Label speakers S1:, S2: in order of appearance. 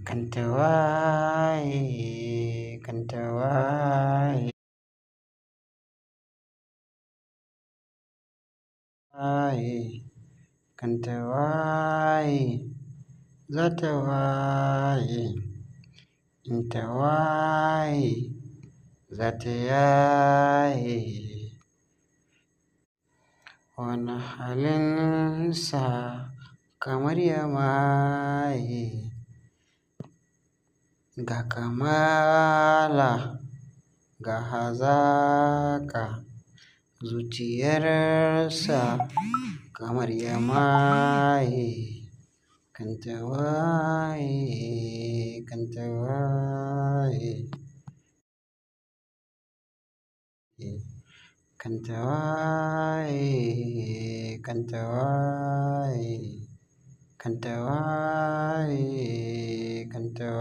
S1: kanta waye, kanta waye, kanta waye, za ta waye, in ta waye, za ta yaye. Wani halinsa kamar ya maye, ga kamala ga hazaƙa, zuciyarsa kamar ya maye, kanta waye, kanta waye, kanta waye, kanta waye, kanta waye, kanta waye.